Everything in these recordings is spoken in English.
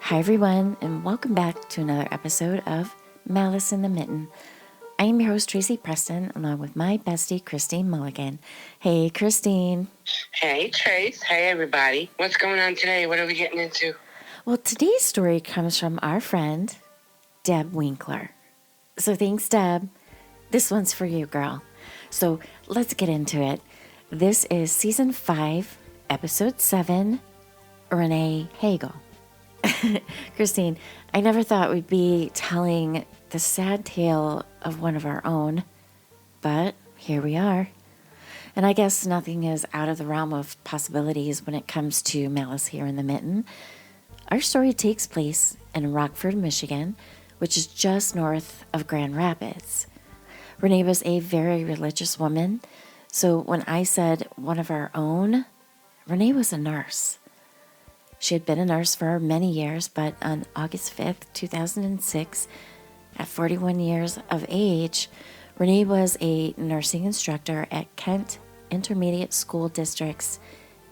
Hi, everyone, and welcome back to another episode of Malice in the Mitten. I am your host, Tracy Preston, along with my bestie, Christine Mulligan. Hey, Christine. Hey, Trace. Hey, everybody. What's going on today? What are we getting into? Well, today's story comes from our friend, Deb Winkler. So thanks, Deb. This one's for you, girl. So let's get into it. This is Season 5, Episode 7, Renee Pagel. Christine, I never thought we'd be telling the sad tale of one of our own, but here we are. And I guess nothing is out of the realm of possibilities when it comes to Malice here in the Mitten. Our story takes place in Rockford, Michigan, which is just north of Grand Rapids. Renee was a very religious woman, so when I said one of our own, Renee was a nurse. She had been a nurse for many years, but on August 5th, 2006, at 41 years of age, Renee was a nursing instructor at Kent Intermediate School District's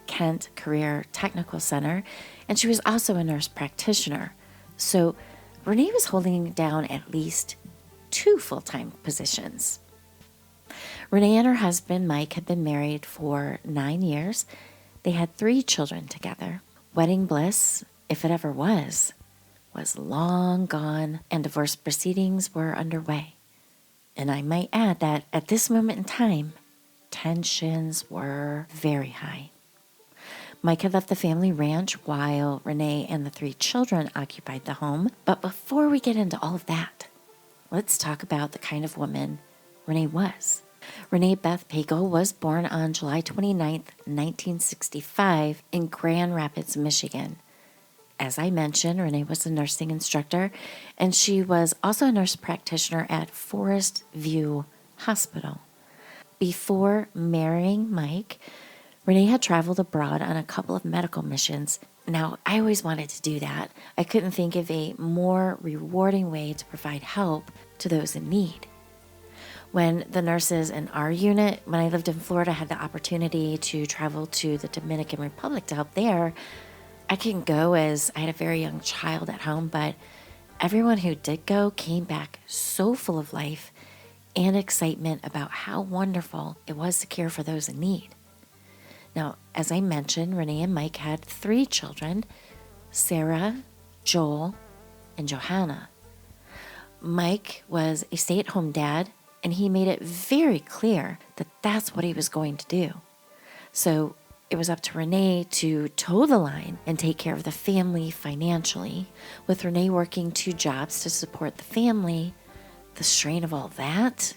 Kent Career Technical Center, and she was also a nurse practitioner. So Renee was holding down at least 2 full-time positions. Renee and her husband, Mike, had been married for 9 years. They had 3 children together. Wedding bliss, if it ever was long gone, and divorce proceedings were underway. And I might add that at this moment in time, tensions were very high. Mike had left the family ranch while Renee and the 3 children occupied the home. But before we get into all of that, let's talk about the kind of woman Renee was. Renee Beth Pagel was born on July 29th, 1965 in Grand Rapids, Michigan. As I mentioned, Renee was a nursing instructor, and she was also a nurse practitioner at Forest View Hospital. Before marrying Mike, Renee had traveled abroad on a couple of medical missions. Now, I always wanted to do that. I couldn't think of a more rewarding way to provide help to those in need. When the nurses in our unit, when I lived in Florida, had the opportunity to travel to the Dominican Republic to help there, I couldn't go as I had a very young child at home, but everyone who did go came back so full of life and excitement about how wonderful it was to care for those in need. Now, as I mentioned, Renee and Mike had 3 children, Sarah, Joel, and Johanna. Mike was a stay-at-home dad, and he made it very clear that that's what he was going to do. So it was up to Renee to toe the line and take care of the family financially. With Renee working 2 jobs to support the family, the strain of all that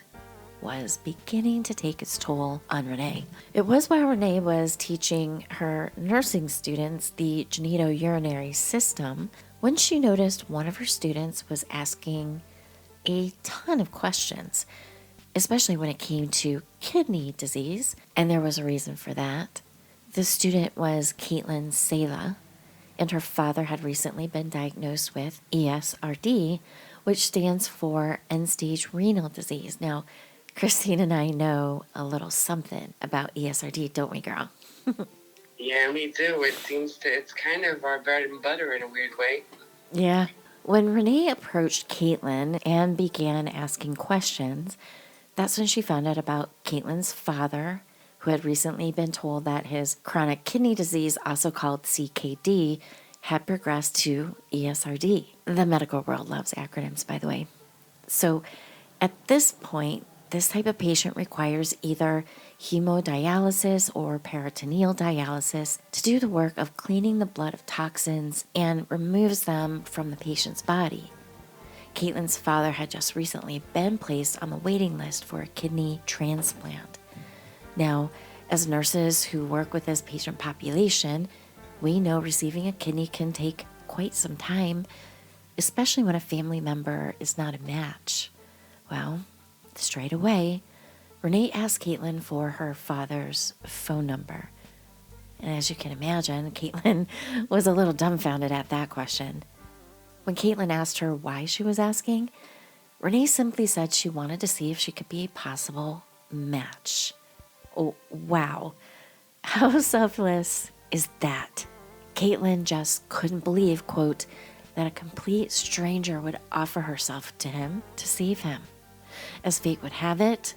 was beginning to take its toll on Renee. It was while Renee was teaching her nursing students the genitourinary system when she noticed one of her students was asking a ton of questions, especially when it came to kidney disease, and there was a reason for that. The student was Caitlin Sala, and her father had recently been diagnosed with ESRD, which stands for end-stage renal disease. Now, Christine and I know a little something about ESRD, don't we, girl? Yeah, we do. It's kind of our bread and butter in a weird way. Yeah. When Renee approached Caitlin and began asking questions, that's when she found out about Caitlin's father, who had recently been told that his chronic kidney disease, also called CKD, had progressed to ESRD. The medical world loves acronyms, by the way. So at this point, this type of patient requires either hemodialysis or peritoneal dialysis to do the work of cleaning the blood of toxins and removes them from the patient's body. Caitlin's father had just recently been placed on the waiting list for a kidney transplant. Now, as nurses who work with this patient population, we know receiving a kidney can take quite some time, especially when a family member is not a match. Well, straight away, Renee asked Caitlin for her father's phone number. And as you can imagine, Caitlin was a little dumbfounded at that question. When Caitlin asked her why she was asking, Renee simply said she wanted to see if she could be a possible match. Oh, wow. How selfless is that? Caitlin just couldn't believe, quote, that a complete stranger would offer herself to him to save him. As fate would have it,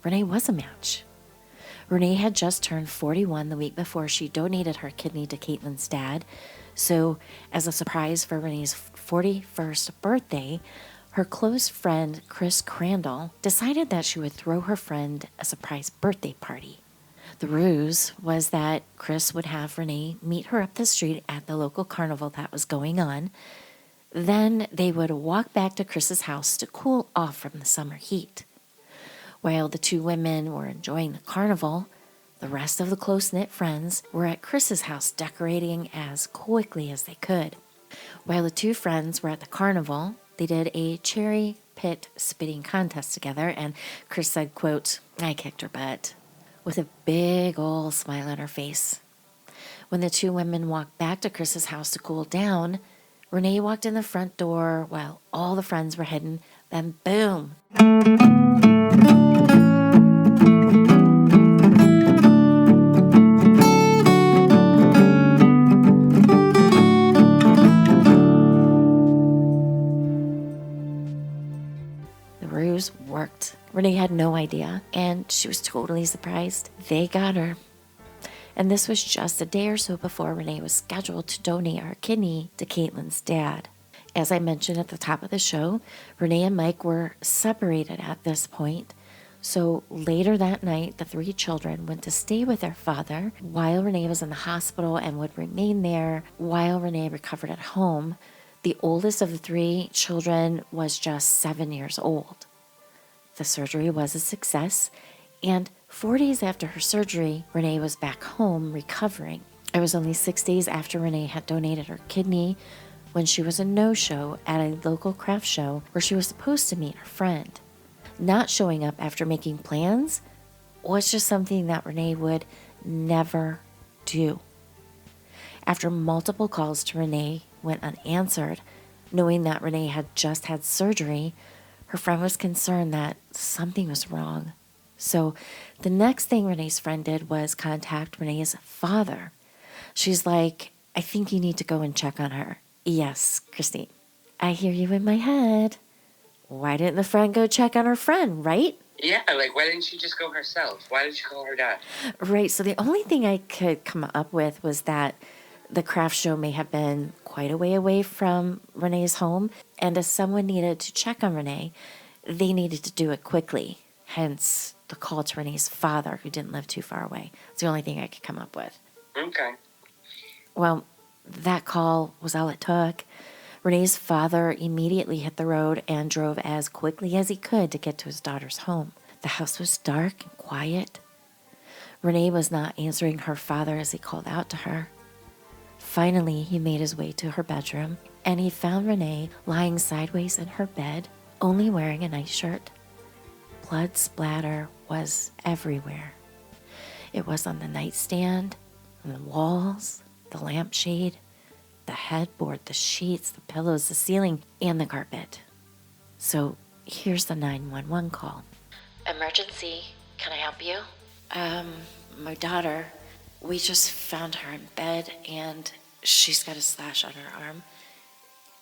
Renee was a match. Renee had just turned 41 the week before she donated her kidney to Caitlin's dad. So, as a surprise for Renee's 41st birthday, her close friend, Chris Crandall, decided that she would throw her friend a surprise birthday party. The ruse was that Chris would have Renee meet her up the street at the local carnival that was going on. Then they would walk back to Chris's house to cool off from the summer heat. While the two women were enjoying the carnival, the rest of the close-knit friends were at Chris's house decorating as quickly as they could. While the two friends were at the carnival, they did a cherry pit spitting contest together, and Chris said, quote, "I kicked her butt," with a big old smile on her face. When the two women walked back to Chris's house to cool down, Renee walked in the front door while all the friends were hidden. Then boom! The ruse worked. Renee had no idea, and she was totally surprised. They got her. And this was just a day or so before Renee was scheduled to donate her kidney to Caitlin's dad. As I mentioned at the top of the show, Renee and Mike were separated at this point. So later that night, the three children went to stay with their father while Renee was in the hospital and would remain there while Renee recovered at home. The oldest of the three children was just 7 years old. The surgery was a success, and 4 days after her surgery, Renee was back home recovering. It was only 6 days after Renee had donated her kidney when she was a no-show at a local craft show where she was supposed to meet her friend. Not showing up after making plans was just something that Renee would never do. After multiple calls to Renee went unanswered, knowing that Renee had just had surgery, her friend was concerned that something was wrong. So the next thing Renee's friend did was contact Renee's father. She's like, "I think you need to go and check on her." "Yes, Christine, I hear you in my head." Why didn't the friend go check on her friend, right? Yeah, like, why didn't she just go herself? Why did she call her dad? Right, so the only thing I could come up with was that the craft show may have been quite a way away from Renee's home, and if someone needed to check on Renee, they needed to do it quickly, hence the call to Renee's father, who didn't live too far away. It's the only thing I could come up with. Okay. Well, that call was all it took. Renee's father immediately hit the road and drove as quickly as he could to get to his daughter's home. The house was dark and quiet. Renee was not answering her father as he called out to her. Finally, he made his way to her bedroom, and he found Renee lying sideways in her bed, only wearing a nightshirt. Blood splatter was everywhere. It was on the nightstand, on the walls, the lampshade, the headboard, the sheets, the pillows, the ceiling, and the carpet. So here's the 911 call. "Emergency, can I help you?" My daughter, we just found her in bed, and she's got a slash on her arm,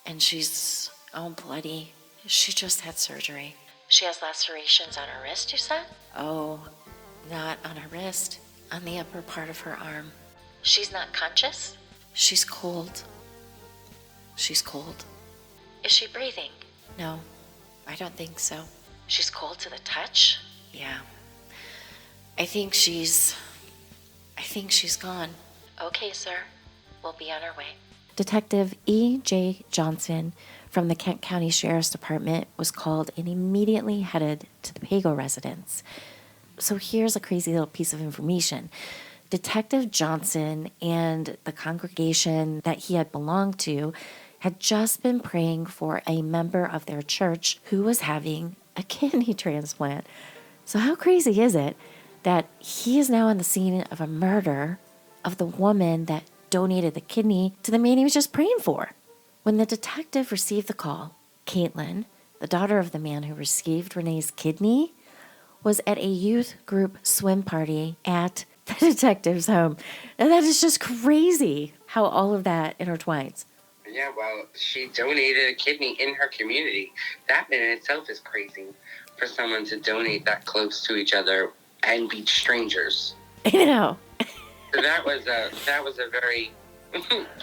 and she's all bloody. She just had surgery." "She has lacerations on her wrist, you said?" "Oh, not on her wrist, on the upper part of her arm." "She's not conscious?" "She's cold. She's cold." "Is she breathing?" "No, I don't think so." "She's cold to the touch?" "Yeah. I think she's gone." "Okay, sir. We'll be on our way." Detective E.J. Johnson from the Kent County Sheriff's Department was called and immediately headed to the Pagel residence. So here's a crazy little piece of information. Detective Johnson and the congregation that he had belonged to had just been praying for a member of their church who was having a kidney transplant. So how crazy is it that he is now on the scene of a murder of the woman that donated the kidney to the man he was just praying for? When the detective received the call, Caitlin, the daughter of the man who received Renee's kidney, was at a youth group swim party at the detective's home. And that is just crazy how all of that intertwines. Yeah, well, she donated a kidney in her community. That in itself is crazy for someone to donate that close to each other and be strangers. I know. So that was a very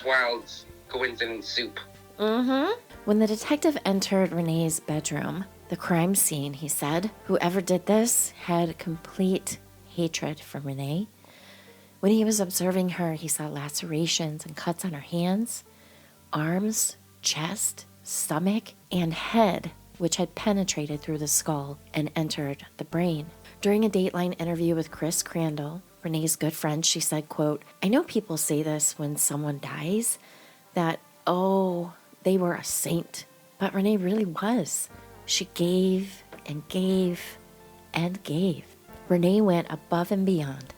wild coincidence soup. Mm-hmm. When the detective entered Renee's bedroom, the crime scene, he said, whoever did this had complete hatred for Renee. When he was observing her, he saw lacerations and cuts on her hands, arms, chest, stomach, and head, which had penetrated through the skull and entered the brain. During a Dateline interview with Chris Crandall, Renee's good friend, she said, quote, "I know people say this when someone dies, that, oh, they were a saint. But Renee really was. She gave and gave and gave. Renee went above and beyond.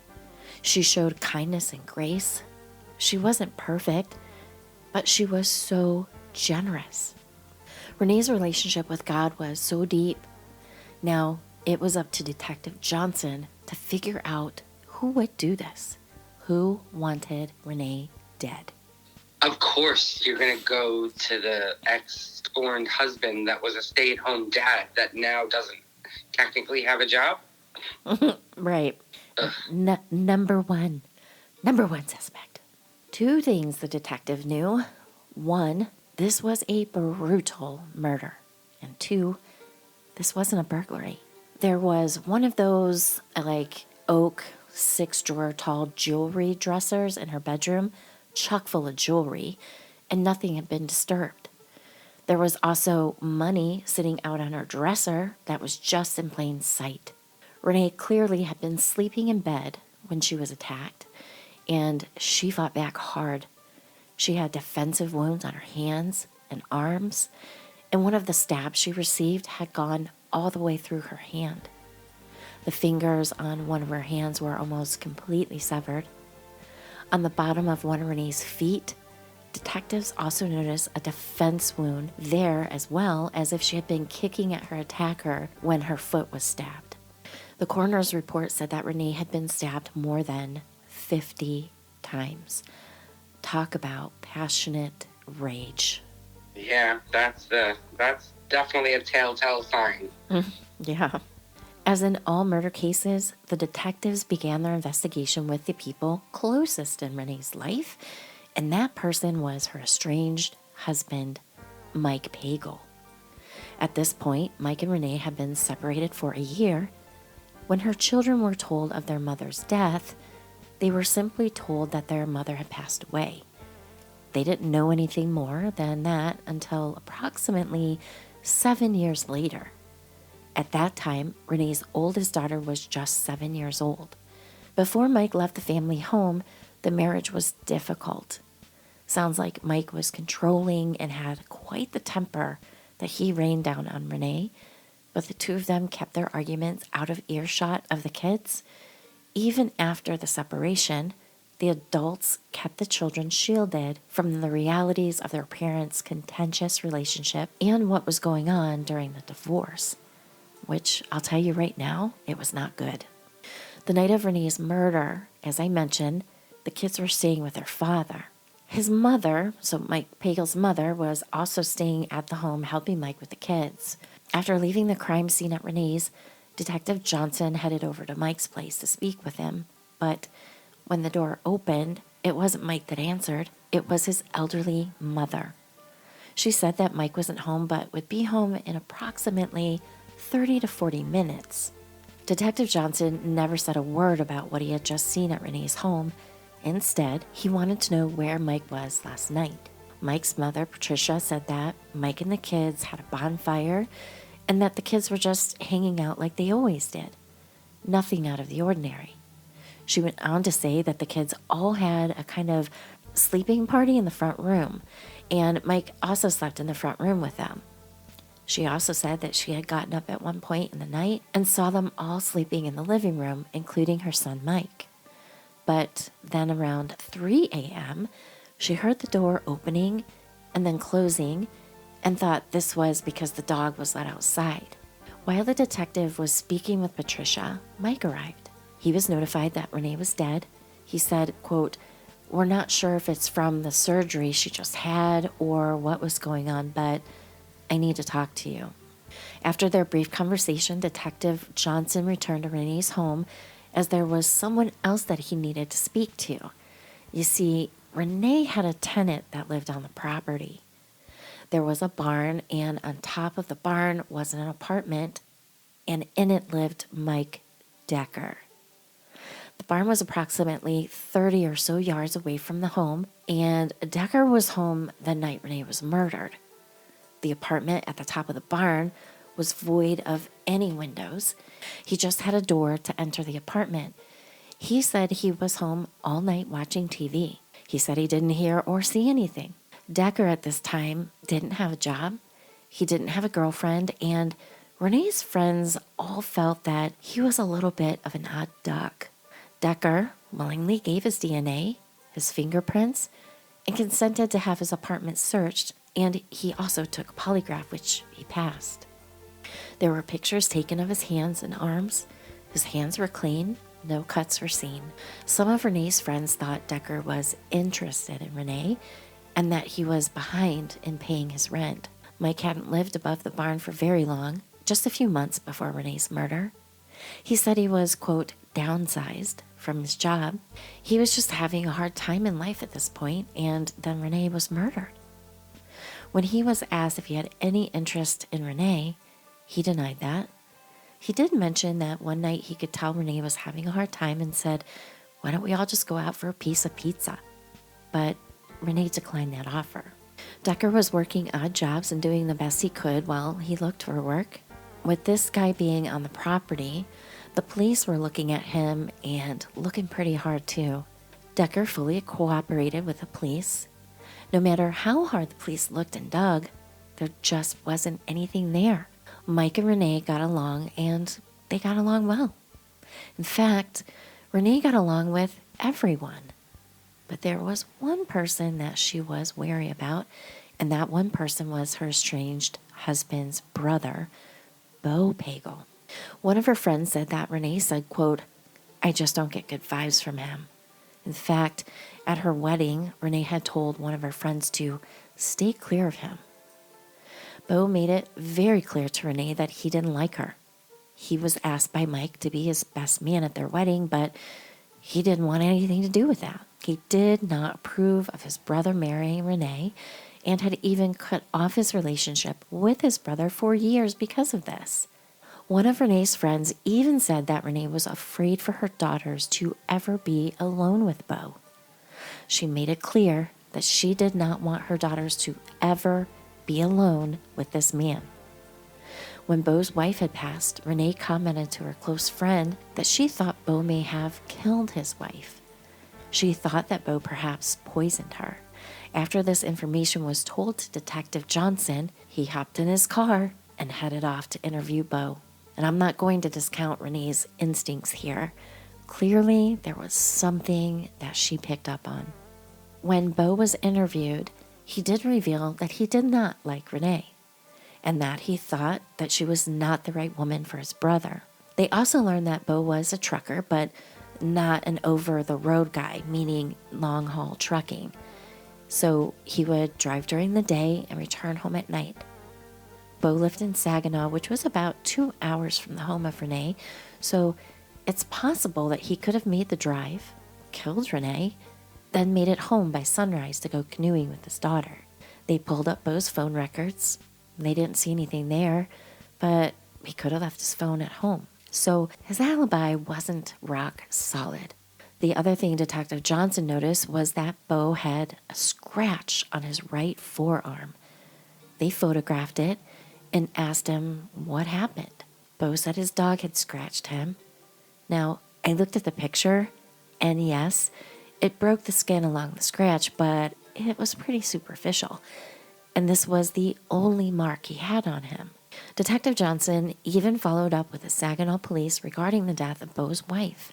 She showed kindness and grace. She wasn't perfect, but she was so generous. Renee's relationship with God was so deep. Now, it was up to Detective Johnson to figure out who would do this, who wanted Renee dead. Of course, you're going to go to the ex-scorned husband that was a stay-at-home dad that now doesn't technically have a job. Right. Number one suspect. Two things the detective knew. One, this was a brutal murder. And two, this wasn't a burglary. There was one of those, like, oak 6-drawer tall jewelry dressers in her bedroom, chock full of jewelry, and nothing had been disturbed. There was also money sitting out on her dresser that was just in plain sight. Renee clearly had been sleeping in bed when she was attacked, and she fought back hard. She had defensive wounds on her hands and arms, and one of the stabs she received had gone all the way through her hand. The fingers on one of her hands were almost completely severed. On the bottom of one of Renee's feet, detectives also noticed a defense wound there, as well as if she had been kicking at her attacker when her foot was stabbed. The coroner's report said that Renee had been stabbed more than 50 times. Talk about passionate rage. Yeah, that's definitely a telltale sign. Yeah. As in all murder cases, the detectives began their investigation with the people closest in Renee's life, and that person was her estranged husband, Mike Pagel. At this point, Mike and Renee had been separated for a year. When her children were told of their mother's death, they were simply told that their mother had passed away. They didn't know anything more than that until approximately 7 years later. At that time, Renee's oldest daughter was just 7 years old. Before Mike left the family home, the marriage was difficult. Sounds like Mike was controlling and had quite the temper that he rained down on Renee, but the two of them kept their arguments out of earshot of the kids. Even after the separation, the adults kept the children shielded from the realities of their parents' contentious relationship and what was going on during the divorce, which I'll tell you right now, it was not good. The night of Renee's murder, as I mentioned, the kids were staying with their father. His mother, so Mike Pagel's mother, was also staying at the home helping Mike with the kids. After leaving the crime scene at Renee's, Detective Johnson headed over to Mike's place to speak with him, but when the door opened, it wasn't Mike that answered. It was his elderly mother. She said that Mike wasn't home but would be home in approximately 30 to 40 minutes. Detective Johnson never said a word about what he had just seen at Renee's home. Instead, he wanted to know where Mike was last night. Mike's mother, Patricia, said that Mike and the kids had a bonfire and that the kids were just hanging out like they always did. Nothing out of the ordinary. She went on to say that the kids all had a kind of sleeping party in the front room, and Mike also slept in the front room with them. She also said that she had gotten up at one point in the night and saw them all sleeping in the living room, including her son Mike. But then around 3 a.m., she heard the door opening and then closing and thought this was because the dog was let outside. While the detective was speaking with Patricia, Mike arrived. He was notified that Renee was dead. He said, quote, We're not sure if it's from the surgery she just had or what was going on, but I need to talk to you. After their brief conversation, Detective Johnson returned to Renee's home as there was someone else that he needed to speak to. You see, Renee had a tenant that lived on the property. There was a barn, and on top of the barn was an apartment, and in it lived Mike Decker. The barn was approximately 30 or so yards away from the home, and Decker was home the night Renee was murdered. The apartment at the top of the barn was void of any windows. He just had a door to enter the apartment. He said he was home all night watching TV. He said he didn't hear or see anything. Decker at this time didn't have a job. He didn't have a girlfriend, and Renee's friends all felt that he was a little bit of an odd duck. Decker willingly gave his DNA, his fingerprints, and consented to have his apartment searched, and he also took a polygraph, which he passed. There were pictures taken of his hands and arms. His hands were clean, no cuts were seen. Some of Renee's friends thought Decker was interested in Renee and that he was behind in paying his rent. Mike hadn't lived above the barn for very long, just a few months before Renee's murder. He said he was, quote, downsized from his job. He was just having a hard time in life at this point, and then Renee was murdered. When he was asked if he had any interest in Renee, he denied that. He did mention that one night he could tell Renee was having a hard time and said, "Why don't we all just go out for a piece of pizza?" But Renee declined that offer. Decker was working odd jobs and doing the best he could while he looked for work. With this guy being on the property, the police were looking at him and looking pretty hard too. Decker fully cooperated with the police. No matter how hard the police looked and dug, there just wasn't anything there. Mike and Renee got along, and they got along well. In fact, Renee got along with everyone. But there was one person that she was wary about, and that one person was her estranged husband's brother, Bo Pagel. One of her friends said that Renee said, quote, "I just don't get good vibes from him." In fact, at her wedding, Renee had told one of her friends to stay clear of him. Bo made it very clear to Renee that he didn't like her. He was asked by Mike to be his best man at their wedding, but he didn't want anything to do with that. He did not approve of his brother marrying Renee and had even cut off his relationship with his brother for years because of this. One of Renee's friends even said that Renee was afraid for her daughters to ever be alone with Bo. She made it clear that she did not want her daughters to ever be alone with this man. When Bo's wife had passed, Renee commented to her close friend that she thought Bo may have killed his wife. She thought that Bo perhaps poisoned her. After this information was told to Detective Johnson, he hopped in his car and headed off to interview Bo. And I'm not going to discount Renee's instincts here. Clearly, there was something that she picked up on. When Bo was interviewed, he did reveal that he did not like Renee, and that he thought that she was not the right woman for his brother. They also learned that Bo was a trucker, but not an over-the-road guy, meaning long-haul trucking. So he would drive during the day and return home at night. Bo lived in Saginaw, which was about 2 hours from the home of Renee, so it's possible that he could have made the drive, killed Renee, then made it home by sunrise to go canoeing with his daughter. They pulled up Bo's phone records. They didn't see anything there, but he could have left his phone at home. So his alibi wasn't rock solid. The other thing Detective Johnson noticed was that Bo had a scratch on his right forearm. They photographed it and asked him what happened. Bo said his dog had scratched him. Now, I looked at the picture, and yes, it broke the skin along the scratch, but it was pretty superficial. And this was the only mark he had on him. Detective Johnson even followed up with the Saginaw police regarding the death of Bo's wife.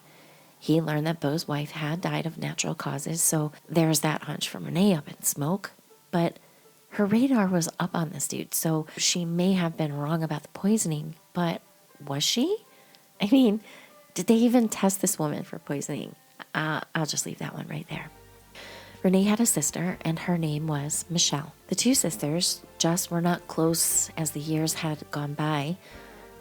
He learned that Bo's wife had died of natural causes, so there's that hunch from Renee up in smoke. But her radar was up on this dude, so she may have been wrong about the poisoning, but was she? I mean, did they even test this woman for poisoning? I'll just leave that one right there. Renee had a sister, and her name was Michelle. The two sisters just were not close as the years had gone by.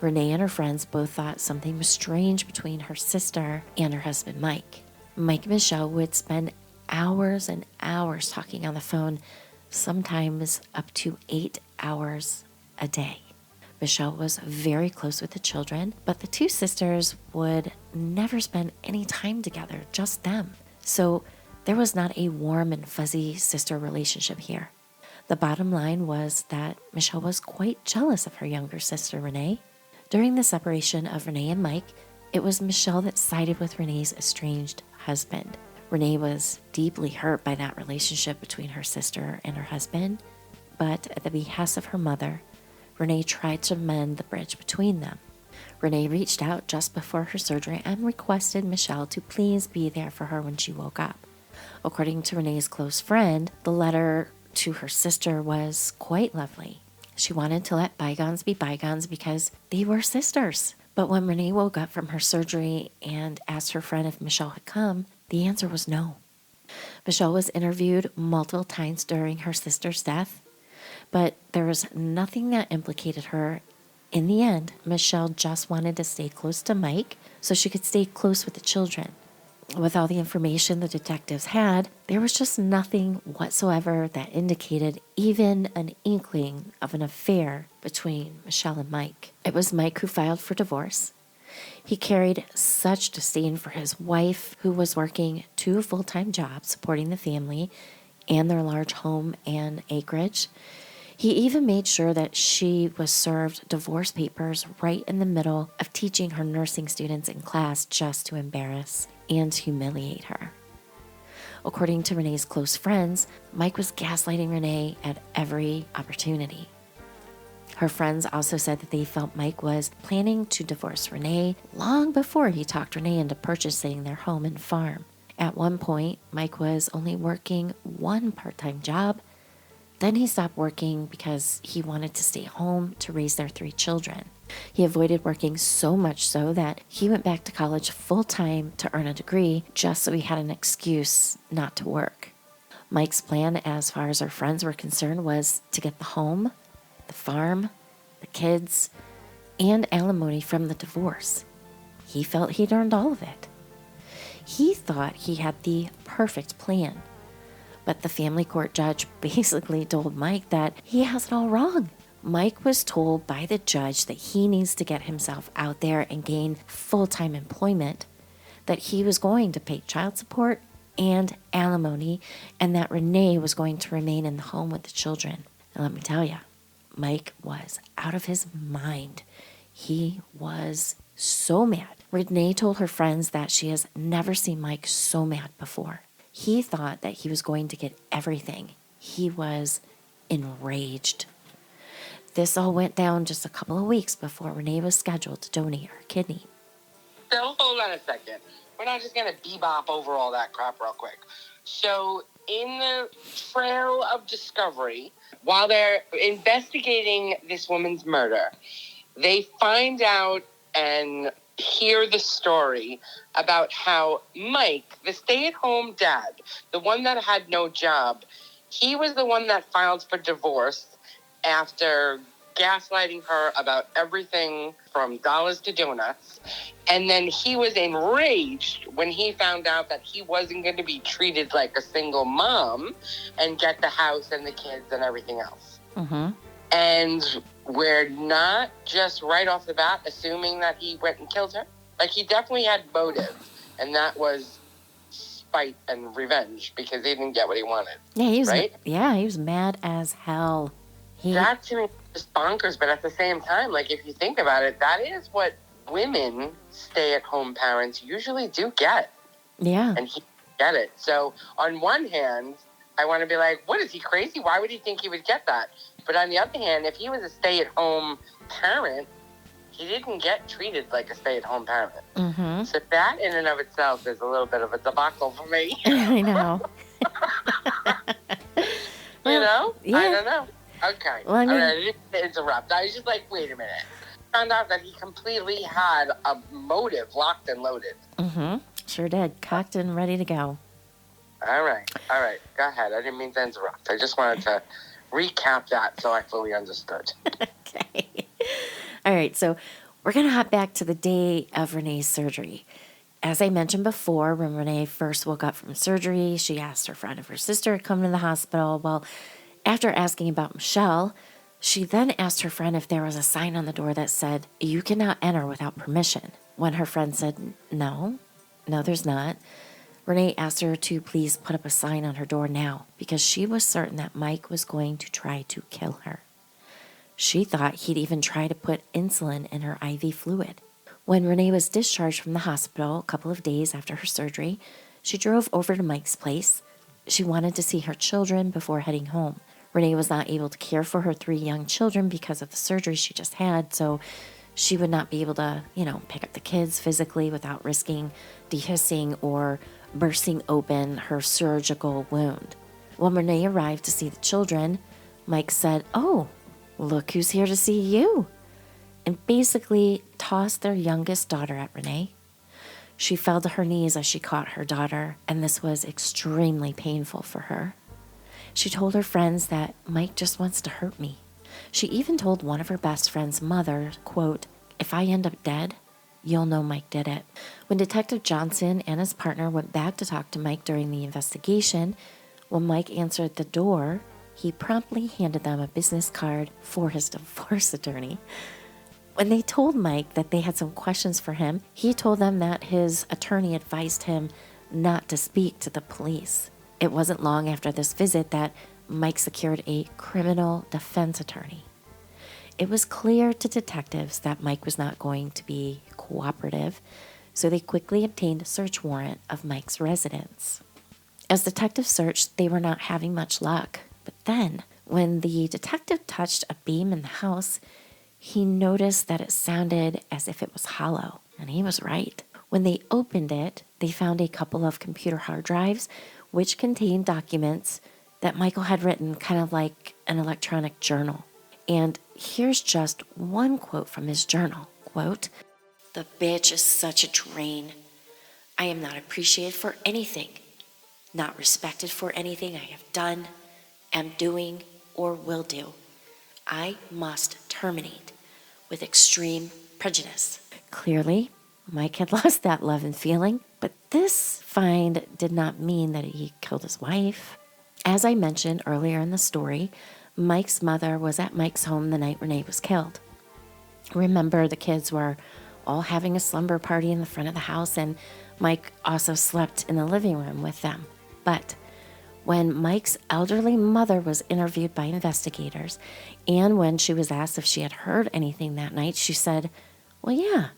Renee and her friends both thought something was strange between her sister and her husband, Mike. Mike and Michelle would spend hours and hours talking on the phone, sometimes up to 8 hours a day. Michelle was very close with the children, but the two sisters would never spend any time together, just them. So there was not a warm and fuzzy sister relationship here. The bottom line was that Michelle was quite jealous of her younger sister, Renee. During the separation of Renee and Mike, it was Michelle that sided with Renee's estranged husband. Renee was deeply hurt by that relationship between her sister and her husband, but at the behest of her mother, Renee tried to mend the bridge between them. Renee reached out just before her surgery and requested Michelle to please be there for her when she woke up. According to Renee's close friend, the letter to her sister was quite lovely. She wanted to let bygones be bygones because they were sisters. But when Renee woke up from her surgery and asked her friend if Michelle had come, the answer was no. Michelle was interviewed multiple times during her sister's death, but there was nothing that implicated her. In the end, Michelle just wanted to stay close to Mike so she could stay close with the children. With all the information the detectives had, there was just nothing whatsoever that indicated even an inkling of an affair between Michelle and Mike. It was Mike who filed for divorce. He carried such disdain for his wife, who was working 2 full-time jobs supporting the family and their large home and acreage. He even made sure that she was served divorce papers right in the middle of teaching her nursing students in class just to embarrass and humiliate her. According to Renee's close friends, Mike was gaslighting Renee at every opportunity. Her friends also said that they felt Mike was planning to divorce Renee long before he talked Renee into purchasing their home and farm. At one point, Mike was only working 1 part-time job. Then he stopped working because he wanted to stay home to raise their 3 children. He avoided working so much so that he went back to college full-time to earn a degree just so he had an excuse not to work. Mike's plan, as far as our friends were concerned, was to get the home, the farm, the kids, and alimony from the divorce. He felt he'd earned all of it. He thought he had the perfect plan. But the family court judge basically told Mike that he has it all wrong. Mike was told by the judge that he needs to get himself out there and gain full-time employment, that he was going to pay child support and alimony, and that Renee was going to remain in the home with the children. And let me tell you, Mike was out of his mind. He was so mad. Renee told her friends that she has never seen Mike so mad before. He thought that he was going to get everything. He was enraged. This all went down just a couple of weeks before Renee was scheduled to donate her kidney. So hold on a second. We're not just going to bebop over all that crap real quick. So in the trail of discovery, while they're investigating this woman's murder, they find out and hear the story about how Mike, the stay-at-home dad, the one that had no job, he was the one that filed for divorce after gaslighting her about everything from dollars to donuts. And then he was enraged when he found out that he wasn't going to be treated like a single mom and get the house and the kids and everything else. Mm-hmm. And we're not just right off the bat assuming that he went and killed her. Like, he definitely had motive, and that was spite and revenge because he didn't get what he wanted. Yeah, he was right? He was mad as hell. That to me is just bonkers, but at the same time, like, if you think about it, that is what women stay-at-home parents usually do get. Yeah. And he get it. So on one hand, I want to be like, what, is he crazy? Why would he think he would get that? But on the other hand, if he was a stay-at-home parent, he didn't get treated like a stay-at-home parent. Mm-hmm. So that in and of itself is a little bit of a debacle for me. I know. You know? Yeah. I don't know. Okay. Well, I mean, I didn't interrupt. I was just like, wait a minute. Found out that he completely had a motive locked and loaded. Mm-hmm. Sure did. Cocked and ready to go. All right. Go ahead. I didn't mean to interrupt. I just wanted to recap that so I fully understood. Okay. All right, so we're going to hop back to the day of Renee's surgery. As I mentioned before, when Renee first woke up from surgery, she asked her friend if her sister had come to the hospital. Well, after asking about Michelle, she then asked her friend if there was a sign on the door that said, "You cannot enter without permission." When her friend said, no, there's not, Renee asked her to please put up a sign on her door now because she was certain that Mike was going to try to kill her. She thought he'd even try to put insulin in her IV fluid. When Renee was discharged from the hospital a couple of days after her surgery, she drove over to Mike's place. She wanted to see her children before heading home. Renee was not able to care for her 3 young children because of the surgery she just had, so she would not be able to, pick up the kids physically without risking dehiscing or bursting open her surgical wound. When Renee arrived to see the children, Mike said, "Oh, look who's here to see you," and basically tossed their youngest daughter at Renee. She fell to her knees as she caught her daughter, and this was extremely painful for her. She told her friends that Mike just wants to hurt me. She even told one of her best friend's mother, quote, "If I end up dead, you'll know Mike did it." When Detective Johnson and his partner went back to talk to Mike during the investigation, when Mike answered the door, he promptly handed them a business card for his divorce attorney. When they told Mike that they had some questions for him, he told them that his attorney advised him not to speak to the police. It wasn't long after this visit that Mike secured a criminal defense attorney. It was clear to detectives that Mike was not going to be cooperative, so they quickly obtained a search warrant of Mike's residence. As detectives searched, they were not having much luck. But then, when the detective touched a beam in the house, he noticed that it sounded as if it was hollow, and he was right. When they opened it, they found a couple of computer hard drives which contained documents that Michael had written, kind of like an electronic journal. And here's just one quote from his journal. Quote, "The bitch is such a drain. I am not appreciated for anything, not respected for anything I have done, am doing, or will do. I must terminate with extreme prejudice." Clearly, Mike had lost that love and feeling, but this find did not mean that he killed his wife. As I mentioned earlier in the story, Mike's mother was at Mike's home the night Renee was killed. Remember, the kids were all having a slumber party in the front of the house, and Mike also slept in the living room with them. But when Mike's elderly mother was interviewed by investigators, and when she was asked if she had heard anything that night, she said, "Well, yeah,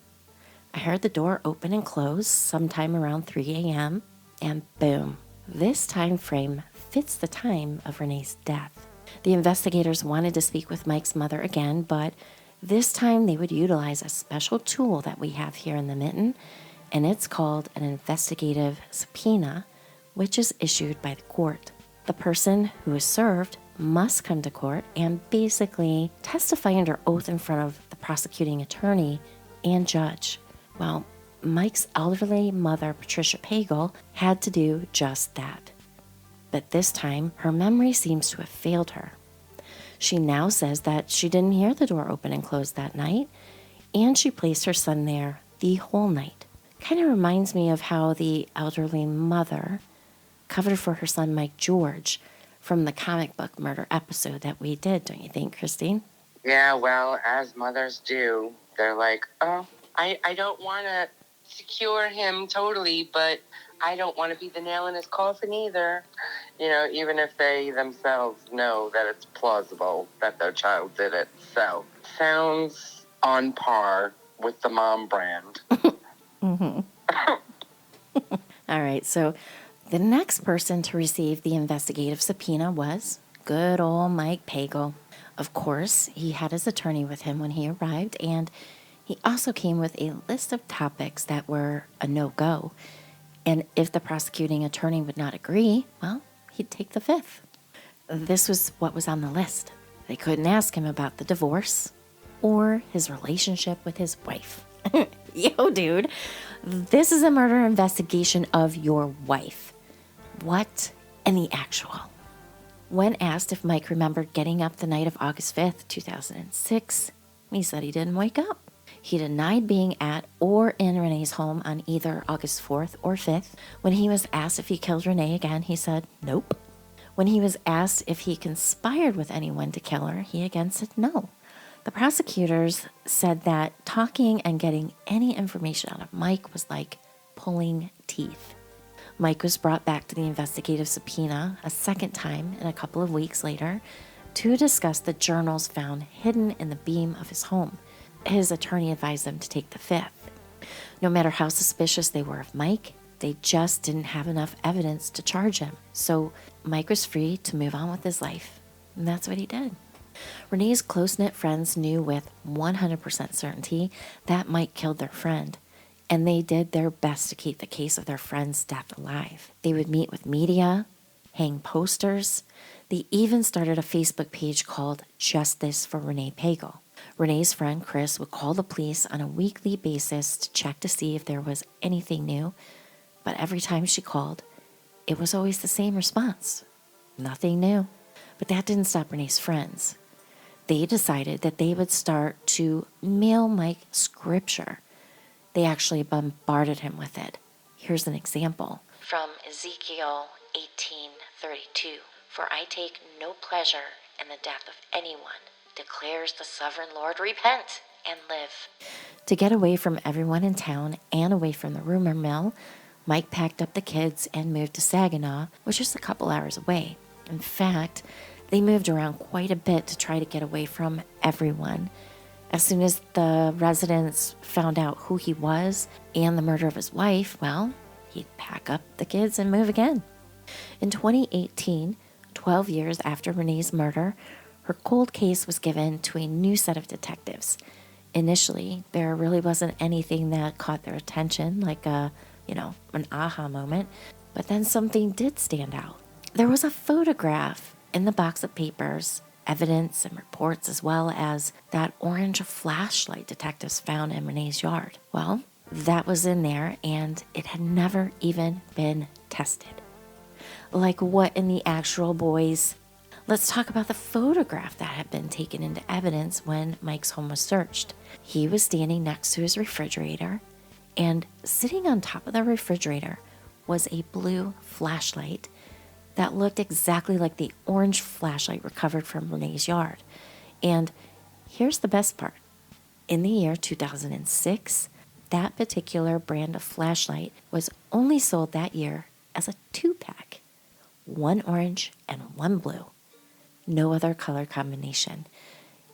I heard the door open and close sometime around 3 a.m., and boom." This time frame fits the time of Renee's death. The investigators wanted to speak with Mike's mother again, but this time they would utilize a special tool that we have here in the Mitten, and it's called an investigative subpoena, which is issued by the court. The person who is served must come to court and basically testify under oath in front of the prosecuting attorney and judge. Well, Mike's elderly mother, Patricia Pagel, had to do just that. But this time, her memory seems to have failed her. She now says that she didn't hear the door open and close that night, and she placed her son there the whole night. Kind of reminds me of how the elderly mother covered for her son Mike George from the comic book murder episode that we did, don't you think, Christine? Yeah, well, as mothers do, they're like, "Oh, I don't want to secure him totally, but I don't want to be the nail in his coffin either." Even if they themselves know that it's plausible that their child did it. So, sounds on par with the mom brand. Mm-hmm. All right, so the next person to receive the investigative subpoena was good old Mike Pagel. Of course, he had his attorney with him when he arrived, and he also came with a list of topics that were a no-go. And if the prosecuting attorney would not agree, well, he'd take the fifth. This was what was on the list. They couldn't ask him about the divorce or his relationship with his wife. Yo, dude, this is a murder investigation of your wife. What in the actual? When asked if Mike remembered getting up the night of August 5th, 2006, he said he didn't wake up. He denied being at or in Renee's home on either August 4th or 5th. When he was asked if he killed Renee again, he said nope. When he was asked if he conspired with anyone to kill her, he again said no. The prosecutors said that talking and getting any information out of Mike was like pulling teeth. Mike was brought back to the investigative subpoena a second time and a couple of weeks later to discuss the journals found hidden in the beam of his home. His attorney advised them to take the fifth. No matter how suspicious they were of Mike, they just didn't have enough evidence to charge him. So Mike was free to move on with his life. And that's what he did. Renee's close-knit friends knew with 100% certainty that Mike killed their friend. And they did their best to keep the case of their friend's death alive. They would meet with media, hang posters. They even started a Facebook page called Justice for Renee Pagel. Renee's friend Chris would call the police on a weekly basis to check to see if there was anything new. But every time she called, it was always the same response. Nothing new. But that didn't stop Renee's friends. They decided that they would start to mail Mike scripture. They actually bombarded him with it. Here's an example. From Ezekiel 18:32. For I take no pleasure in the death of anyone, declares the sovereign Lord. Repent and live. To get away from everyone in town and away from the rumor mill, Mike packed up the kids and moved to Saginaw, which is a couple hours away. In fact, they moved around quite a bit to try to get away from everyone. As soon as the residents found out who he was and the murder of his wife, well, he'd pack up the kids and move again. In 2018, 12 years after Renee's murder, her cold case was given to a new set of detectives. Initially, there really wasn't anything that caught their attention, like an aha moment, but then something did stand out. There was a photograph in the box of papers, evidence and reports, as well as that orange flashlight detectives found in Renee's yard. Well, that was in there, and it had never even been tested. Like what in the actual, boys? Let's talk about the photograph that had been taken into evidence when Mike's home was searched. He was standing next to his refrigerator, and sitting on top of the refrigerator was a blue flashlight that looked exactly like the orange flashlight recovered from Renee's yard. And here's the best part. In the year 2006, that particular brand of flashlight was only sold that year as a 2-pack. 1 orange and 1 blue. No other color combination.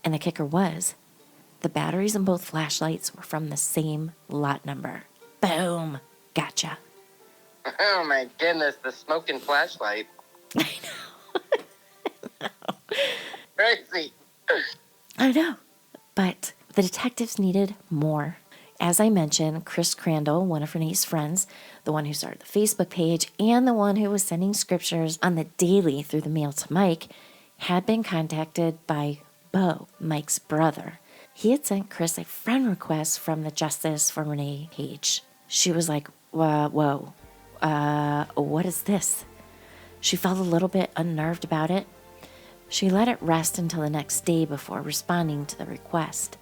And the kicker was, the batteries in both flashlights were from the same lot number. Boom! Gotcha. Oh my goodness, the smoking flashlight. I know. Crazy. I know. But the detectives needed more. As I mentioned, Chris Crandall, one of Renee's friends, the one who started the Facebook page, and the one who was sending scriptures on the daily through the mail to Mike, had been contacted by Bo, Mike's brother. He had sent Chris a friend request from the Justice for Renee page. She was like, whoa, what is this? She felt a little bit unnerved about it. She let it rest until the next day before responding to the request.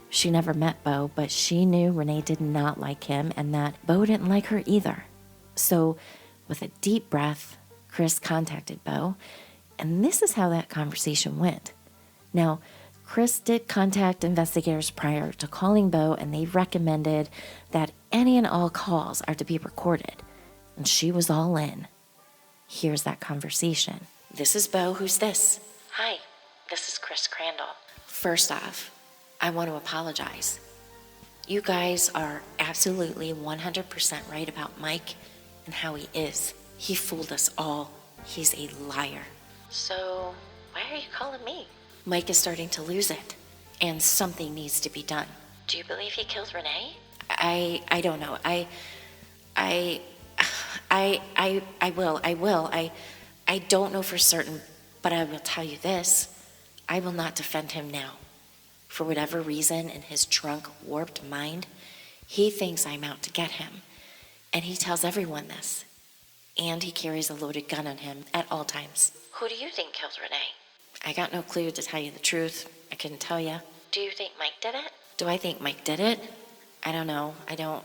She never met Bo, but she knew Renee did not like him and that Bo didn't like her either. So, with a deep breath, Chris contacted Bo, and this is how that conversation went. Now, Chris did contact investigators prior to calling Bo, and they recommended that any and all calls are to be recorded, and she was all in. Here's that conversation. This is Bo. Who's this? Hi, this is Chris Crandall. First off, I want to apologize. You guys are absolutely 100% right about Mike and how he is. He fooled us all. He's a liar. So, why are you calling me? Mike is starting to lose it, and something needs to be done. Do you believe he killed Renee? I don't know. I will. I don't know for certain, but I will tell you this. I will not defend him now. For whatever reason, in his drunk, warped mind, he thinks I'm out to get him. And he tells everyone this. and he carries a loaded gun on him at all times. Who do you think killed Renee? I got no clue, to tell you the truth. I couldn't tell you. Do you think Mike did it? Do I think Mike did it? I don't know. I don't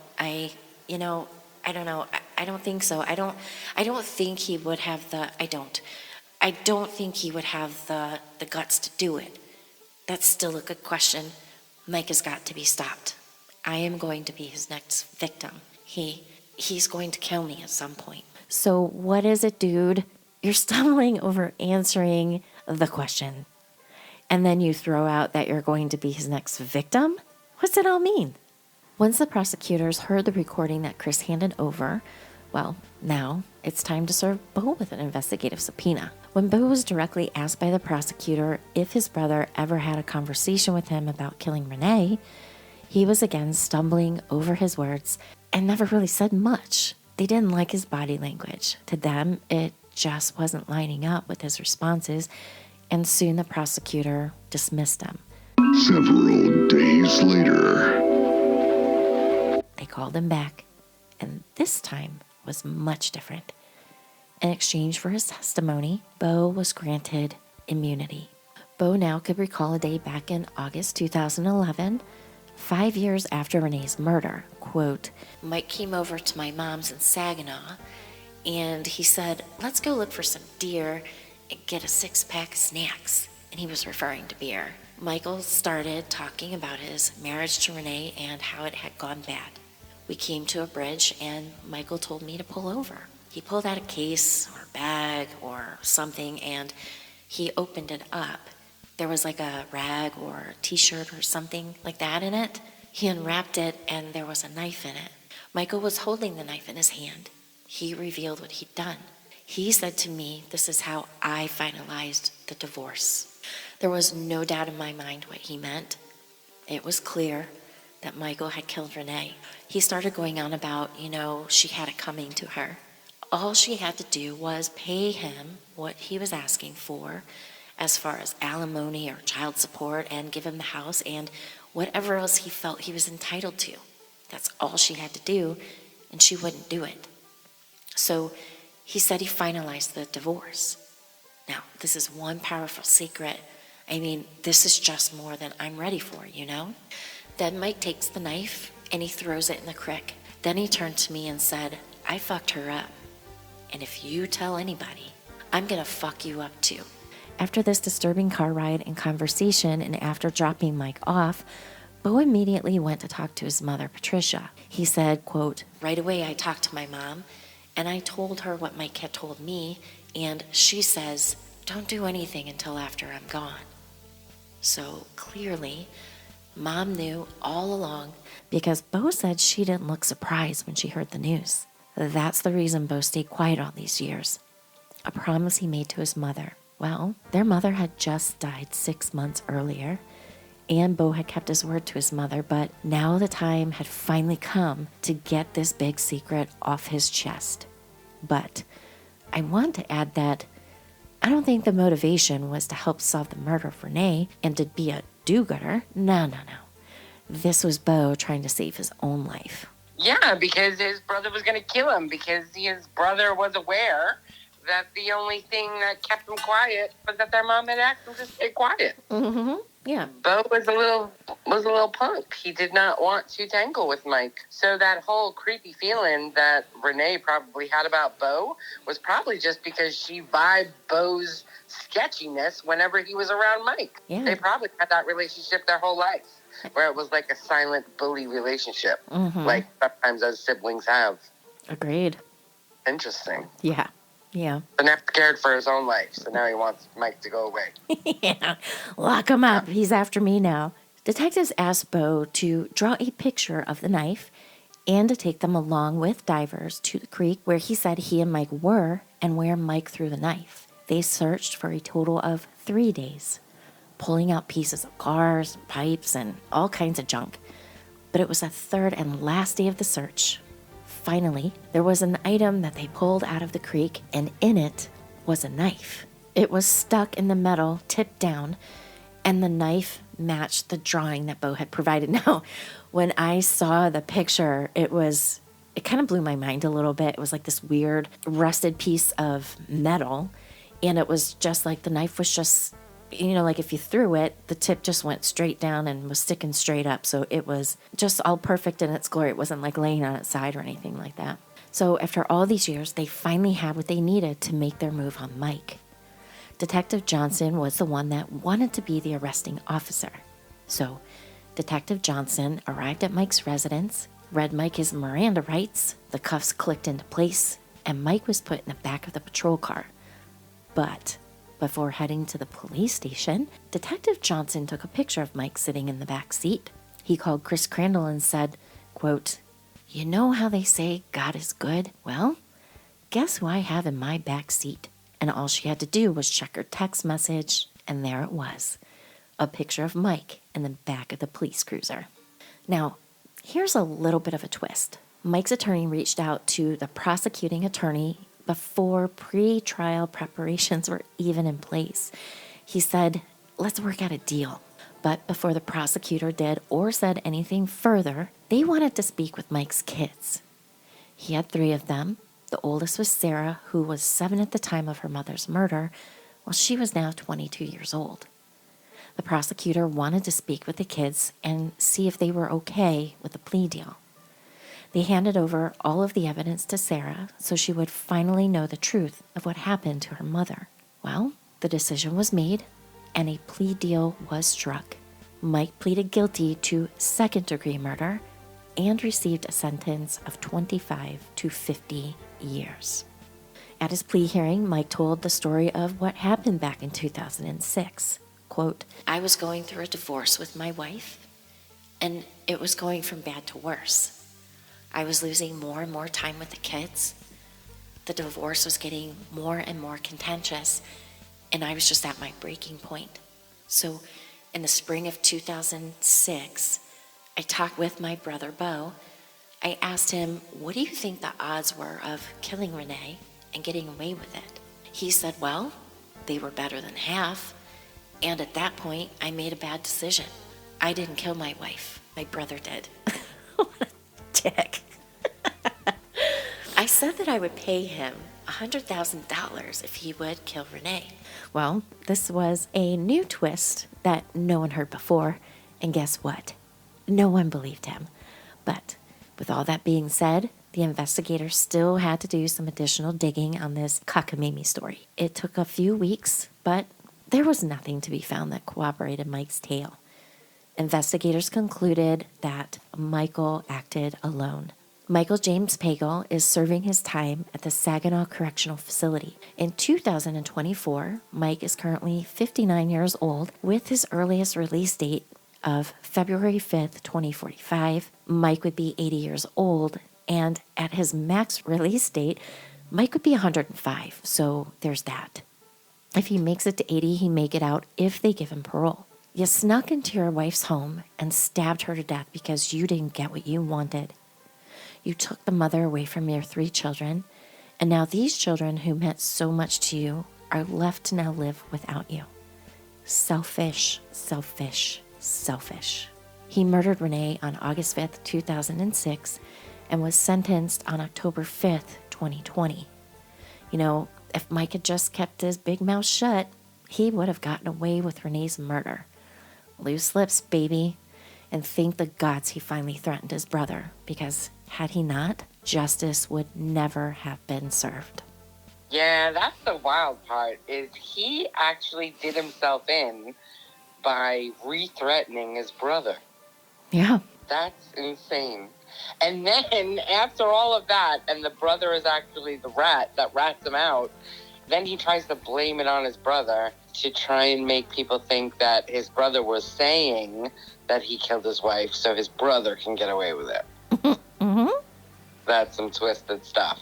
know. I don't think so. I don't think he would have I don't think he would have the guts to do it. That's still a good question. Mike has got to be stopped. I am going to be his next victim. He's going to kill me at some point. So what is it, dude? You're stumbling over answering the question. And then you throw out that you're going to be his next victim? What's it all mean? Once the prosecutors heard the recording that Chris handed over, well, now it's time to serve Bo with an investigative subpoena. When Bo was directly asked by the prosecutor if his brother ever had a conversation with him about killing Renee, he was again stumbling over his words and never really said much. They didn't like his body language. To them, it just wasn't lining up with his responses, and soon the prosecutor dismissed him. Several days later, they called him back, and this time was much different. In exchange for his testimony, Bo was granted immunity. Bo now could recall a day back in August 2011, 5 years after Renee's murder. Quote, Mike came over to my mom's in Saginaw, and he said, let's go look for some deer and get a 6-pack of snacks. And he was referring to beer. Michael started talking about his marriage to Renee and how it had gone bad. We came to a bridge, and Michael told me to pull over. He pulled out a case or bag or something, and he opened it up. There was like a rag or a t-shirt or something like that in it. He unwrapped it, and there was a knife in it. Michael was holding the knife in his hand. He revealed what he'd done. He said to me, this is how I finalized the divorce. There was no doubt in my mind what he meant. It was clear that Michael had killed Renee. He started going on about, she had it coming to her. All she had to do was pay him what he was asking for as far as alimony or child support, and give him the house and whatever else he felt he was entitled to. That's all she had to do, and she wouldn't do it. So he said he finalized the divorce. Now, this is one powerful secret. This is just more than I'm ready for, Then Mike takes the knife and he throws it in the creek. Then he turned to me and said, I fucked her up. And if you tell anybody, I'm gonna fuck you up too. After this disturbing car ride and conversation, and after dropping Mike off, Bo immediately went to talk to his mother, Patricia. He said, quote, right away I talked to my mom, and I told her what Mike had told me, and she says, don't do anything until after I'm gone. So clearly, Mom knew all along, because Bo said she didn't look surprised when she heard the news. That's the reason Bo stayed quiet all these years. A promise he made to his mother. Well, their mother had just died 6 months earlier, and Bo had kept his word to his mother, but now the time had finally come to get this big secret off his chest. But I want to add that I don't think the motivation was to help solve the murder of Renee and to be a do-gooder. No. This was Bo trying to save his own life. Yeah, because his brother was going to kill him, because his brother was aware that the only thing that kept him quiet was that their mom had asked him to stay quiet. Mm-hmm. Yeah. Bo was a little punk. He did not want to tangle with Mike. So that whole creepy feeling that Renee probably had about Bo was probably just because she vibed Bo's sketchiness whenever he was around Mike. Yeah. They probably had that relationship their whole life, where it was like a silent bully relationship, like sometimes as siblings have. Agreed. Interesting. Yeah. But now scared for his own life, so now he wants Mike to go away. Yeah, lock him up. He's after me now. Detectives asked Bo to draw a picture of the knife and to take them along with divers to the creek where he said he and Mike were and where Mike threw the knife. They searched for a total of 3 days, pulling out pieces of cars, pipes, and all kinds of junk. But it was the third and last day of the search. Finally, there was an item that they pulled out of the creek, and in it was a knife. It was stuck in the metal, tipped down, and the knife matched the drawing that Bo had provided. Now, when I saw the picture, it it kind of blew my mind a little bit. It was like this weird rusted piece of metal, and it was just like the knife was just, like if you threw it, the tip just went straight down and was sticking straight up. So it was just all perfect in its glory. It wasn't like laying on its side or anything like that. So after all these years, they finally had what they needed to make their move on Mike. Detective Johnson was the one that wanted to be the arresting officer. So Detective Johnson arrived at Mike's residence, read Mike his Miranda rights, the cuffs clicked into place, and Mike was put in the back of the patrol car. But before heading to the police station, Detective Johnson took a picture of Mike sitting in the back seat. He called Chris Crandall and said, quote, "You know how they say God is good? Well, guess who I have in my back seat?" And all she had to do was check her text message, and there it was, a picture of Mike in the back of the police cruiser. Now, here's a little bit of a twist. Mike's attorney reached out to the prosecuting attorney before pre-trial preparations were even in place. He said, "Let's work out a deal." But before the prosecutor did or said anything further, they wanted to speak with Mike's kids. He had 3 of them. The oldest was Sarah, who was 7 at the time of her mother's murder, while she was now 22 years old. The prosecutor wanted to speak with the kids and see if they were okay with the plea deal. They handed over all of the evidence to Sarah so she would finally know the truth of what happened to her mother. Well, the decision was made and a plea deal was struck. Mike pleaded guilty to second-degree murder and received a sentence of 25 to 50 years. At his plea hearing, Mike told the story of what happened back in 2006. Quote, "I was going through a divorce with my wife, and it was going from bad to worse. I was losing more and more time with the kids. The divorce was getting more and more contentious, and I was just at my breaking point. So in the spring of 2006, I talked with my brother, Bo. I asked him, what do you think the odds were of killing Renee and getting away with it? He said, well, they were better than half. And at that point, I made a bad decision. I didn't kill my wife. My brother did." What a dick. I said that I would pay him $100,000 if he would kill Renee. Well, this was a new twist that no one heard before. And guess what? No one believed him. But with all that being said, the investigators still had to do some additional digging on this cockamamie story. It took a few weeks, but there was nothing to be found that corroborated Mike's tale. Investigators concluded that Michael acted alone. Michael James Pagel is serving his time at the Saginaw Correctional Facility. In 2024, Mike is currently 59 years old with his earliest release date of February 5th, 2045. Mike would be 80 years old, and at his max release date, Mike would be 105, so there's that. If he makes it to 80, he may get out if they give him parole. You snuck into your wife's home and stabbed her to death because you didn't get what you wanted. You took the mother away from your 3 children, and now these children who meant so much to you are left to now live without you. Selfish, selfish, selfish. He murdered Renee on August 5th, 2006, and was sentenced on October 5th, 2020. You know, if Mike had just kept his big mouth shut, he would have gotten away with Renee's murder. Loose lips, baby. And thank the gods he finally threatened his brother, because had he not, justice would never have been served. Yeah, that's the wild part, is he actually did himself in by re-threatening his brother. Yeah. That's insane. And then, after all of that, and the brother is actually the rat that rats him out, then he tries to blame it on his brother to try and make people think that his brother was saying that he killed his wife so his brother can get away with it. Mm-hmm. That's some twisted stuff.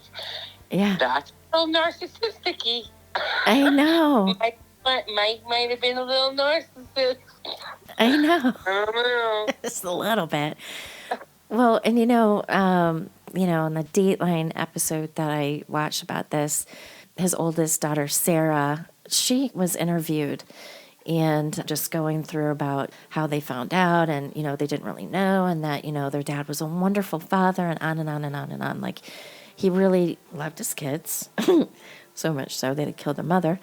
Yeah. That's a little narcissistic-y. I know. Mike might have been a little narcissist. I know. I don't know. Just a little bit. Well, and in the Dateline episode that I watched about this, his oldest daughter, Sarah, she was interviewed, and just going through about how they found out and, they didn't really know and that, their dad was a wonderful father and on and on and on and on. Like, he really loved his kids, so much so that he killed their mother.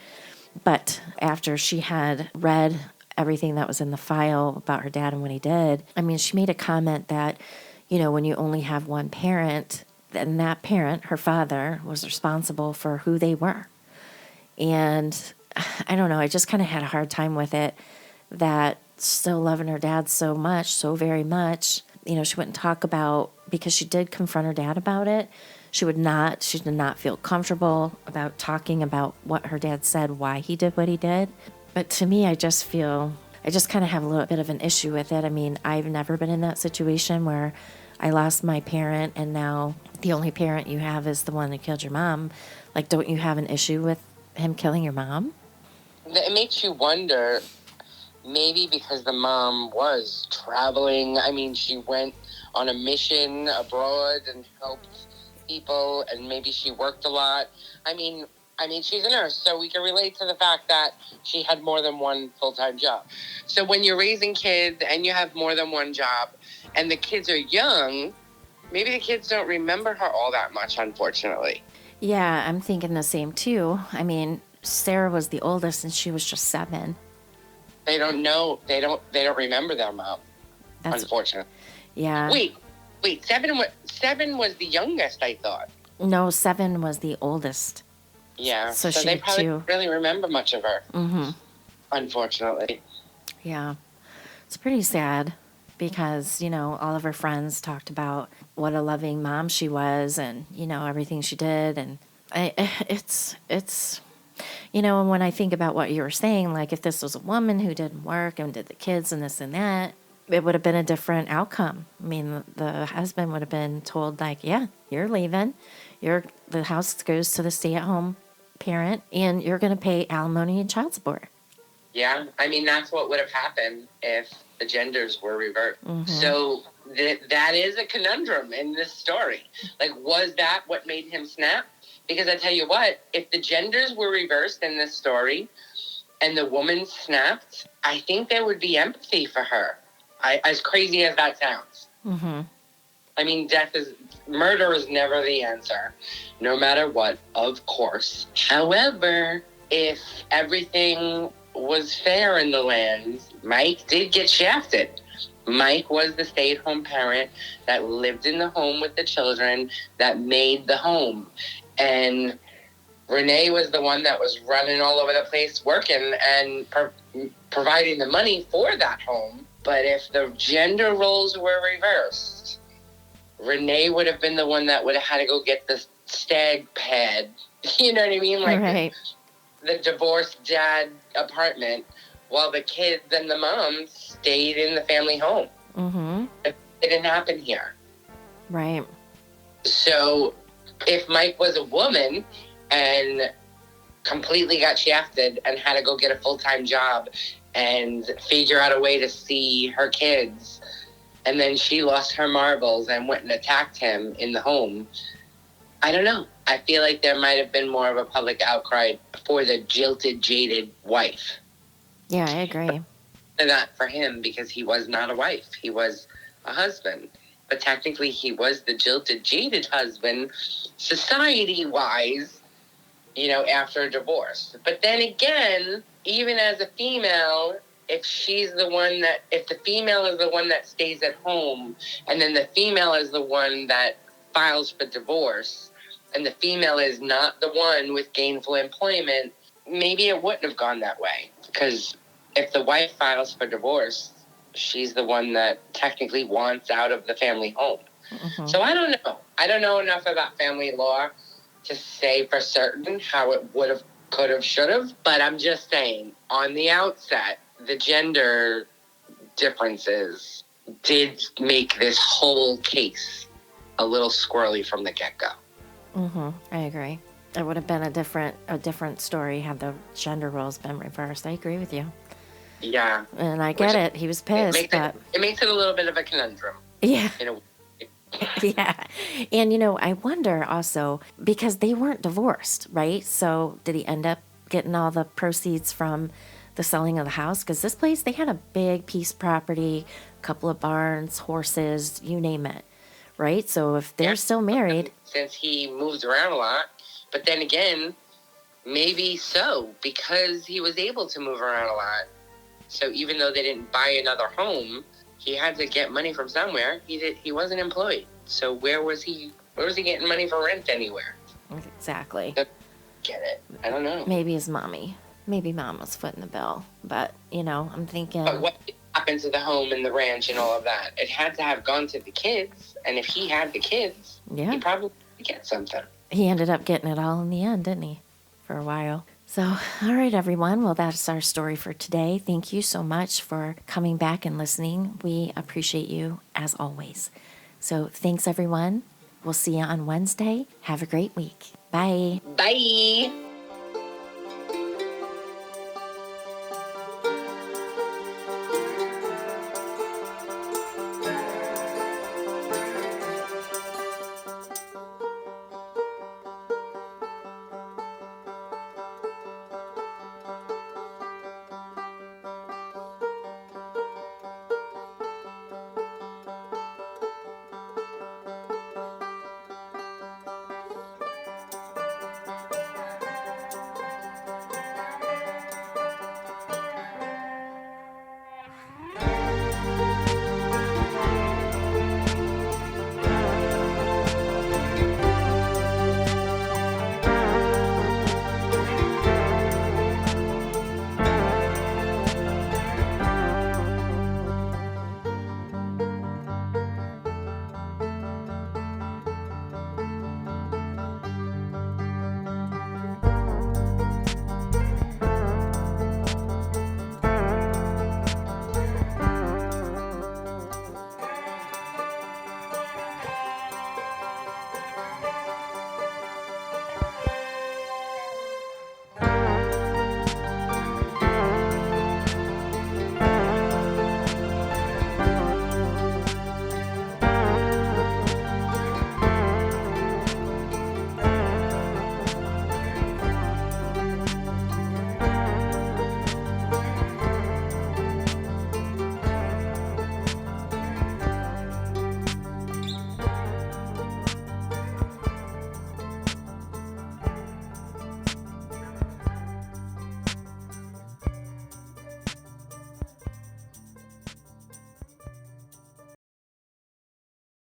But after she had read everything that was in the file about her dad and what he did, I mean, she made a comment that, when you only have one parent, then that parent, her father, was responsible for who they were. And I don't know, I just kind of had a hard time with it, that still loving her dad so much, so very much, she wouldn't talk about, because she did confront her dad about it. She did not feel comfortable about talking about what her dad said, why he did what he did. But to me, I just kind of have a little bit of an issue with it. I mean, I've never been in that situation where I lost my parent and now the only parent you have is the one that killed your mom. Like, don't you have an issue with him killing your mom? It makes you wonder, maybe because the mom was traveling. I mean, she went on a mission abroad and helped people, and maybe she worked a lot. I mean, she's a nurse, so we can relate to the fact that she had more than one full-time job. So when you're raising kids and you have more than one job and the kids are young, maybe the kids don't remember her all that much, unfortunately. Yeah, I'm thinking the same too. I mean, Sarah was the oldest and she was just 7. They don't know. They don't remember their mom, unfortunately. Yeah. Wait, 7 was the youngest, I thought. No, 7 was the oldest. Yeah, so they probably too. don't really remember much of her, unfortunately. Yeah, it's pretty sad because, all of her friends talked about what a loving mom she was and, everything she did. And it's and when I think about what you were saying, like if this was a woman who didn't work and did the kids and this and that, it would have been a different outcome. I mean, the husband would have been told, like, yeah, you're leaving. The house goes to the stay-at-home parent, and you're going to pay alimony and child support. Yeah, I mean, that's what would have happened if the genders were reversed. Mm-hmm. So that is a conundrum in this story. Like, was that what made him snap? Because I tell you what, if the genders were reversed in this story and the woman snapped, I think there would be empathy for her. As crazy as that sounds. Mm-hmm. I mean, murder is never the answer, no matter what, of course. However, if everything was fair in the land, Mike did get shafted. Mike was the stay-at-home parent that lived in the home with the children, that made the home. And Renee was the one that was running all over the place, working and providing the money for that home. But if the gender roles were reversed, Renee would have been the one that would have had to go get the stag pad. You know what I mean? Like right. the divorced dad apartment, while the kids and the mom stayed in the family home. Mm-hmm. It didn't happen here. Right. So if Mike was a woman and completely got shafted and had to go get a full-time job and figure out a way to see her kids, and then she lost her marbles and went and attacked him in the home, I don't know. I feel like there might have been more of a public outcry for the jilted, jaded wife. Yeah, I agree. And not for him, because he was not a wife. He was a husband. But technically, he was the jilted, jaded husband, society-wise, after a divorce. But then again, even as a female, if the female is the one that stays at home, and then the female is the one that files for divorce, and the female is not the one with gainful employment, maybe it wouldn't have gone that way. Because if the wife files for divorce, she's the one that technically wants out of the family home. Mm-hmm. So I don't know. I don't know enough about family law to say for certain how it would have, could have, should have. But I'm just saying, on the outset, the gender differences did make this whole case a little squirrely from the get-go. Mm-hmm. I agree. It would have been a different story had the gender roles been reversed. I agree with you. Yeah. And I get it. He was pissed. It makes it a little bit of a conundrum. Yeah. Yeah. And, I wonder also, because they weren't divorced, right? So did he end up getting all the proceeds from the selling of the house, because this place, they had a big piece of property, a couple of barns, horses, you name it, right? So if they're still married. Since he moves around a lot, but then again, maybe so, because he was able to move around a lot. So even though they didn't buy another home, he had to get money from somewhere. He wasn't employed. So where was he getting money for rent anywhere? Exactly. Get it. I don't know. Maybe his mommy. Maybe mom was footing the bill. But, I'm thinking. But what happened to the home and the ranch and all of that? It had to have gone to the kids. And if he had the kids, he probably would get something. He ended up getting it all in the end, didn't he? For a while. So, all right, everyone. Well, that's our story for today. Thank you so much for coming back and listening. We appreciate you as always. So, thanks, everyone. We'll see you on Wednesday. Have a great week. Bye. Bye.